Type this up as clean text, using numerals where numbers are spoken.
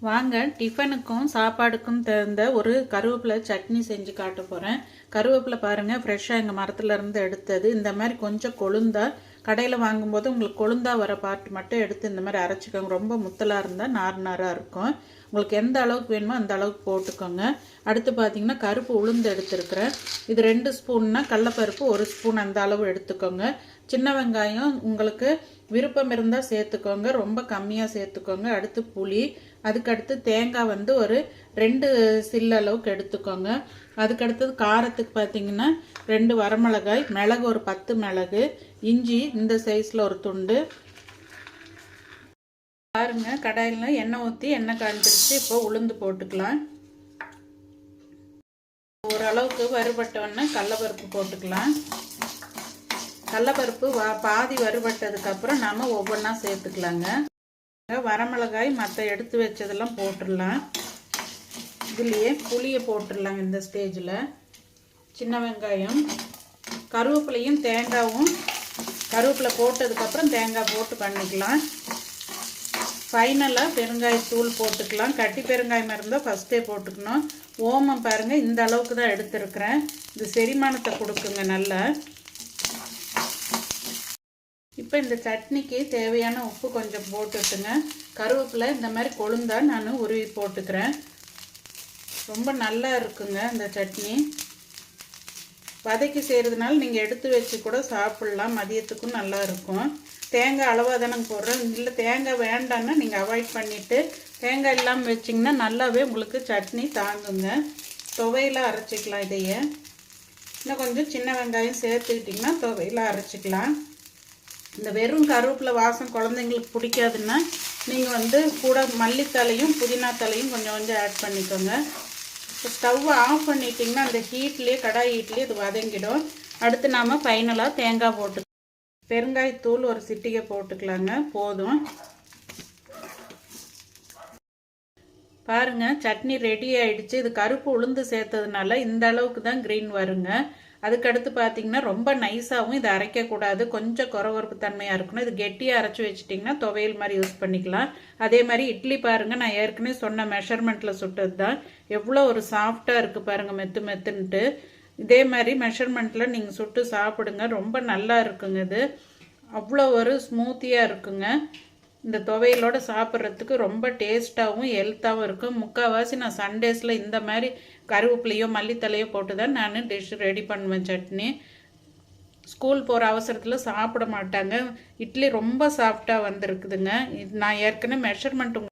வாங்க டிஃபனுக்கும் சாப்பாடுக்கும் தகுந்த ஒரு கருவேப்பிலை சட்னி செஞ்சு காட்ட போகிறேன். கருவேப்பிலை பாருங்கள், ஃப்ரெஷ்ஷாக எங்கள் மரத்துலேருந்து எடுத்தது. இந்த மாதிரி கொஞ்சம் கொழுந்தா, கடையில் வாங்கும்போது உங்களுக்கு கொழுந்தா வர பார்ட் மட்டும் எடுத்து இந்த மாதிரி அரைச்சிக்கோங்க. ரொம்ப முத்தலாக இருந்தால் நாராக இருக்கும். உங்களுக்கு எந்த அளவுக்கு வேணுமோ அந்த அளவுக்கு போட்டுக்கோங்க. அடுத்து பார்த்தீங்கன்னா கருப்பு உளுந்து எடுத்துருக்குறேன். இது 2 ஸ்பூன்னா, கடலப்பருப்பு 1 ஸ்பூன் அந்த அளவு எடுத்துக்கோங்க. சின்ன வெங்காயம் உங்களுக்கு விருப்பம் இருந்தால் சேர்த்துக்கோங்க, ரொம்ப கம்மியாக சேர்த்துக்கோங்க. அடுத்து புளி, அதுக்கடுத்து தேங்காய் வந்து ஒரு 2 சில்லு அளவுக்கு எடுத்துக்கோங்க. அதுக்கடுத்தது காரத்துக்கு பார்த்தீங்கன்னா 2 வரமிளகாய், மிளகு ஒரு 10 மிளகு, இஞ்சி இந்த சைஸில் ஒரு துண்டு. பாருங்க, கடாயில் எண்ணெய் ஊற்றி எண்ணெய் காய்ஞ்சிருச்சு. இப்போ உளுந்து போட்டுக்கலாம். ஓரளவுக்கு வறுபட்டோன்னா கடலப்பருப்பு போட்டுக்கலாம். கடலப்பருப்பு பாதி வறுபட்டதுக்கப்புறம் நாம் ஒவ்வொன்றா சேர்த்துக்கலாங்க. வரமிளகாய் மற்ற எடுத்து வச்சதெல்லாம் போட்டுடலாம். இதுலேயே புளியை போட்டுடலாங்க. இந்த ஸ்டேஜில் சின்ன வெங்காயம், கருவேப்பிலையும் தேங்காயும், கருவேப்பிலை போட்டதுக்கப்புறம் தேங்காய் போட்டு பண்ணிக்கலாம். ஃபைனலாக பெருங்காயத்தூள் போட்டுக்கலாம். கட்டி பெருங்காயம் இருந்தால் ஃபஸ்ட்டே போட்டுக்கணும். ஓமம் பாருங்கள், இந்த அளவுக்கு தான் எடுத்துருக்குறேன். இது செரிமானத்தை கொடுக்குங்க நல்லா. இப்போ இந்த சட்னிக்கு தேவையான உப்பு கொஞ்சம் போட்டுட்டுங்க. கருவேப்பிலை இந்த மாதிரி கொழுந்தா நான் உருவி போட்டுக்கிறேன். ரொம்ப நல்லா இருக்குங்க இந்த சட்னி. வதக்கி செய்கிறதுனால நீங்கள் எடுத்து வச்சு கூட சாப்பிட்லாம். மதியத்துக்கும் நல்லா இருக்கும். தேங்காய் அளவாக தானே போடுறேன். இல்லை தேங்காய் வேண்டான்னா நீங்கள் அவாய்ட் பண்ணிவிட்டு தேங்காய் இல்லாமல் வச்சிங்கன்னா நல்லாவே உங்களுக்கு சட்னி தாங்குங்க. துவையில் அரைச்சிக்கலாம். இதையே இன்னும் கொஞ்சம் சின்ன வெங்காயம் சேர்த்துக்கிட்டிங்கன்னா துவையில் அரைச்சிக்கலாம். இந்த வெறும் கருவேப்பிலை வாசம் குழந்தைங்களுக்கு பிடிக்காதுன்னா நீங்கள் வந்து கூட மல்லித்தலையும் புதினா தலையும் கொஞ்சம் கொஞ்சம் ஆட் பண்ணிக்கோங்க. இப்போ ஸ்டவ்வை ஆஃப் பண்ணிட்டிங்கன்னா அந்த ஹீட்லேயே, கடாய் ஹீட்லேயே இது வதங்கிடும். அடுத்து நாம் ஃபைனலாக தேங்காய் போட்டு பெருங்காயத்தூள் ஒரு சிட்டிகை போட்டுக்கலாங்க. போதும். பாருங்கள், சட்னி ரெடி ஆகிடுச்சு. இது கருப்பு உளுந்து சேர்த்ததுனால இந்த அளவுக்கு தான் க்ரீன் வருங்க. அதுக்கடுத்து பார்த்தீங்கன்னா ரொம்ப நைஸாகவும் இதை அரைக்கக்கூடாது, கொஞ்சம் கொரகொரப்பு தன்மையாக இருக்கணும். இது கெட்டியாக அரைச்சி வச்சிட்டிங்கன்னா துவையல் மாதிரி யூஸ் பண்ணிக்கலாம். அதே மாதிரி இட்லி பாருங்கள், நான் ஏற்கனவே சொன்ன மெஷர்மெண்ட்டில் சுட்டது தான். எவ்வளோ ஒரு சாஃப்டாக இருக்குது பாருங்கள், மெத்து மெத்துன்ட்டு. இதே மாதிரி மெஷர்மெண்ட்டில் நீங்கள் சுட்டு சாப்பிடுங்க. ரொம்ப நல்லா இருக்குங்க. இது அவ்வளோ ஒரு ஸ்மூத்தியாக இருக்குங்க. இந்த துவையலோடு சாப்பிட்றதுக்கு ரொம்ப டேஸ்ட்டாகவும் ஹெல்த்தாகவும் இருக்கும். முக்கால்வாசி நான் சண்டேஸில் இந்த மாதிரி கருவேப்பிலையோ மல்லித்தலையோ போட்டு தான் நான் டிஷ் ரெடி பண்ணுவேன். சட்னி ஸ்கூல் போகிற அவசரத்தில் சாப்பிட மாட்டாங்க. இட்லி ரொம்ப சாஃப்டாக வந்திருக்குதுங்க. நான் ஏற்கனவே மெஷர்மெண்ட்